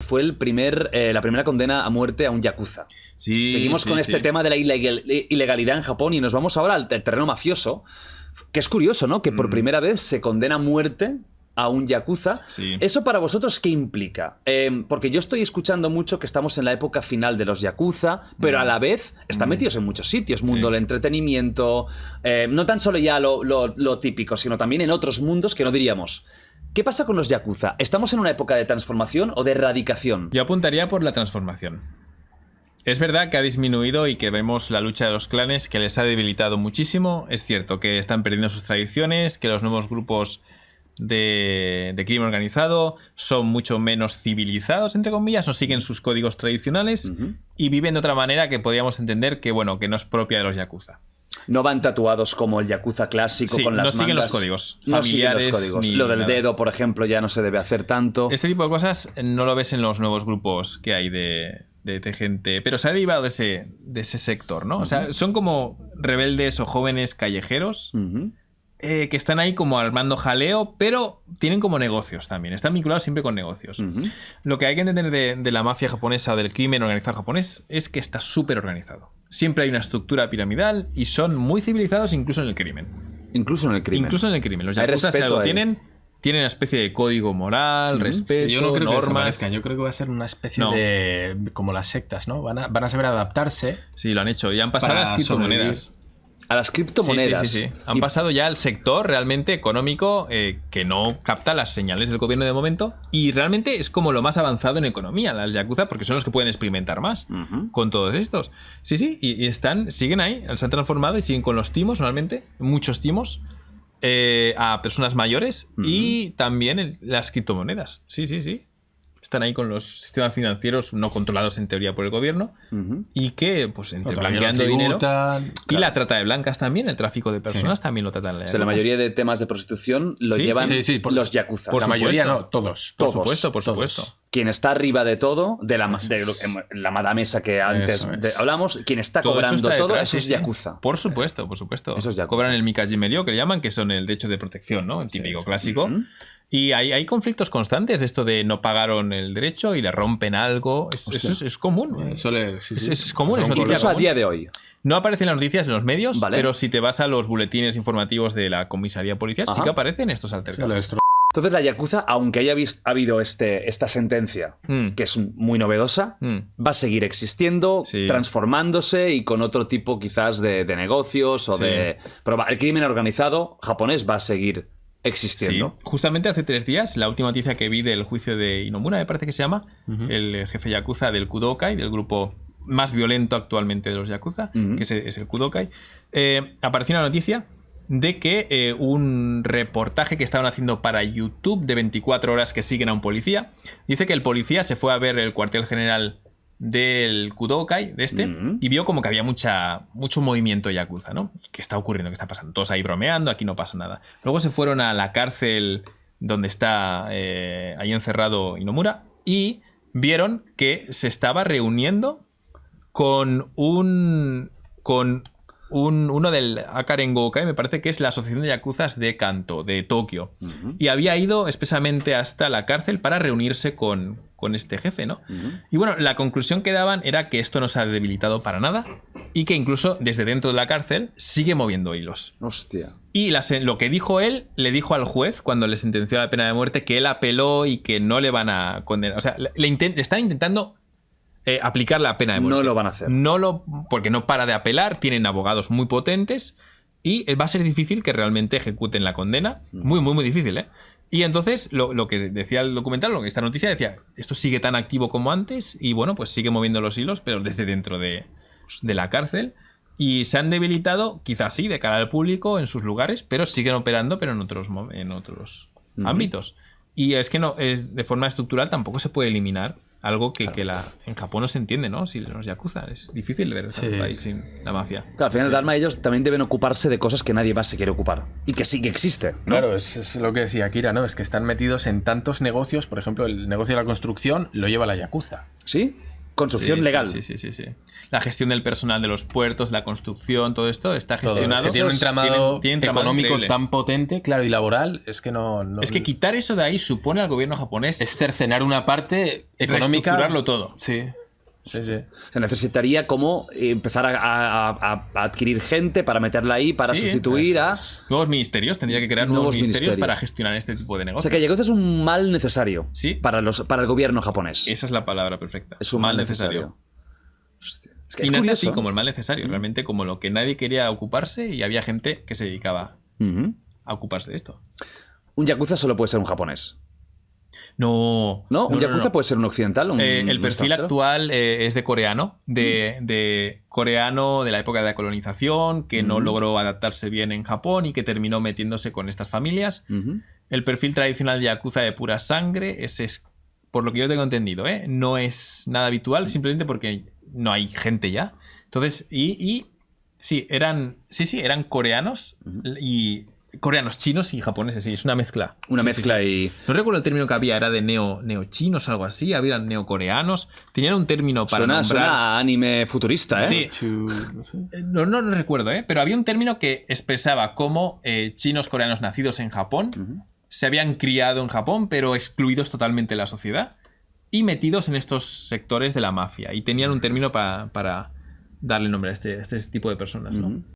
Fue la primera condena a muerte a un yakuza. Sí, Seguimos con este tema de la ilegalidad en Japón y nos vamos ahora al terreno mafioso, que es curioso, ¿no? Que por primera vez se condena a muerte a un yakuza. Sí. ¿Eso para vosotros qué implica? Porque yo estoy escuchando mucho que estamos en la época final de los yakuza, pero a la vez están metidos en muchos sitios. Mundo del entretenimiento, no tan solo ya lo típico, sino también en otros mundos que no diríamos. ¿Qué pasa con los yakuza? ¿Estamos en una época de transformación o de erradicación? Yo apuntaría por la transformación. Es verdad que ha disminuido y que vemos la lucha de los clanes que les ha debilitado muchísimo. Es cierto que están perdiendo sus tradiciones, que los nuevos grupos de crimen organizado son mucho menos civilizados, entre comillas, no siguen sus códigos tradicionales y viven de otra manera que podríamos entender que, bueno, que no es propia de los yakuza. No van tatuados como el yakuza clásico con las mangas. No siguen los códigos No familiares. siguen los códigos. Lo del nada. dedo, por ejemplo, ya no se debe hacer tanto. Este tipo de cosas no lo ves en los nuevos grupos que hay de gente, pero se ha derivado de ese sector, ¿no? O sea, son como rebeldes o jóvenes callejeros que están ahí como armando jaleo, pero tienen como negocios también. Están vinculados siempre con negocios. Lo que hay que entender de la mafia japonesa o del crimen organizado japonés es que está súper organizado. Siempre hay una estructura piramidal y son muy civilizados incluso en el crimen. Incluso en el crimen. Incluso en el crimen. Los Hay yakuza, si respeto algo ahí. tienen una especie de código moral, respeto, Yo no creo que normas. desaparezcan. Yo creo que va a ser una especie de... como las sectas, ¿no? Van a saber adaptarse. Sí, lo han hecho. Y han pasado Para las criptomonedas. A las criptomonedas. Sí. Han pasado ya al sector realmente económico que no capta las señales del gobierno de momento y realmente es como lo más avanzado en economía, las yakuza, porque son los que pueden experimentar más con todos estos. Sí, y siguen ahí, se han transformado y siguen con los timos normalmente, muchos timos, a personas mayores y también las criptomonedas. Sí. Están ahí con los sistemas financieros no controlados en teoría por el gobierno y que, pues, entre blanqueando dinero y la trata de blancas también, el tráfico de personas también lo tratan. O sea, la mayoría de temas de prostitución lo llevan los yakuza. Por la mayoría no, todos. Por supuesto. Quien está arriba de todo, de la madame esa que antes hablamos, quien está cobrando todo, eso es yakuza. Por supuesto. Eso es yakuza. Cobran el mikajimerio, que le llaman, que son el derecho de protección, ¿no? El típico clásico. Y hay conflictos constantes de esto de no pagaron el derecho y le rompen algo. Eso es común. Es común, es noticia Incluso a común. día de hoy. No aparecen las noticias en los medios, Vale. pero si te vas a los boletines informativos de la comisaría policial, sí que aparecen estos altercados. Entonces la yakuza, aunque haya habido esta sentencia, que es muy novedosa, va a seguir existiendo, transformándose y con otro tipo quizás de negocios o de... Pero el crimen organizado japonés va a seguir existiendo. Sí. Justamente hace 3 días, la última noticia que vi del juicio de Inomura, me parece que se llama, el jefe yakuza del Kudokai, del grupo más violento actualmente de los yakuza, que es el Kudokai, apareció una noticia de que un reportaje que estaban haciendo para YouTube de 24 horas que siguen a un policía, dice que el policía se fue a ver el cuartel general del Kudokai, de este, y vio como que había mucho movimiento yakuza, ¿no? ¿Qué está ocurriendo? ¿Qué está pasando? Todos ahí bromeando, aquí no pasa nada. Luego se fueron a la cárcel donde está ahí encerrado Inomura y vieron que se estaba reuniendo con uno del Akaren Gokai, me parece que es la Asociación de Yakuzas de Kanto, de Tokio. Y había ido expresamente hasta la cárcel para reunirse con este jefe, ¿no? Y bueno, la conclusión que daban era que esto no se ha debilitado para nada y que incluso desde dentro de la cárcel sigue moviendo hilos. Hostia. Y lo que dijo él, le dijo al juez cuando le sentenció la pena de muerte que él apeló y que no le van a condenar. O sea, le están intentando aplicar la pena de muerte. No lo van a hacer. Porque no para de apelar, tienen abogados muy potentes y va a ser difícil que realmente ejecuten la condena. Muy, muy, muy difícil, ¿eh? Y entonces, lo que decía el documental, lo que esta noticia decía, esto sigue tan activo como antes y bueno, pues sigue moviendo los hilos, pero desde dentro de la cárcel. Y se han debilitado, quizás sí, de cara al público en sus lugares, pero siguen operando, pero en otros ámbitos. Y es que de forma estructural tampoco se puede eliminar algo que en Japón no se entiende, ¿no? Si los yakuza, es difícil ver un país sin la mafia. Claro, al final, Dharma, ellos también deben ocuparse de cosas que nadie más se quiere ocupar. Y que sí que existe, ¿no? Claro, es lo que decía Kira, ¿no? Es que están metidos en tantos negocios. Por ejemplo, el negocio de la construcción lo lleva la yakuza. ¿Sí? construcción legal. Sí. La gestión del personal de los puertos, la construcción, todo esto está gestionado. Es que tiene un entramado tiene entramado económico increíble. tan potente, claro, y laboral, es que no... Es que quitar eso de ahí supone al gobierno japonés es cercenar una parte económica. reestructurarlo todo. Sí. Se necesitaría como empezar a adquirir gente para meterla ahí, para Sí, sustituir a... Nuevos ministerios, tendría que crear nuevos ministerios para gestionar este tipo de O negocios. sea que Yakuza es un mal necesario Sí. para el gobierno japonés. Esa es la palabra perfecta. Es un mal necesario. Hostia, es que Y es nace curioso. así como el mal necesario, realmente como lo que nadie quería ocuparse y había gente que se dedicaba Ujú. a ocuparse de esto. Un Yakuza solo puede ser un japonés. No. ¿No? Un Yakuza puede ser un occidental. El perfil actual es de coreano, de coreano de la época de la colonización, que no logró adaptarse bien en Japón y que terminó metiéndose con estas familias. El perfil tradicional de Yakuza de pura sangre, ese es, por lo que yo tengo entendido, no es nada habitual, simplemente porque no hay gente ya. Entonces, sí, eran coreanos y... Coreanos, chinos y japoneses, sí, es una mezcla. Una Sí, mezcla sí. y... No recuerdo el término que había, era de neochinos, algo así, habían neocoreanos. Tenían un término para nombrar... Suena a anime futurista, ¿eh? Sí. No sé. No recuerdo, pero había un término que expresaba cómo chinos coreanos nacidos en Japón se habían criado en Japón, pero excluidos totalmente de la sociedad y metidos en estos sectores de la mafia. Y tenían un término para darle nombre a este tipo de personas, ¿no?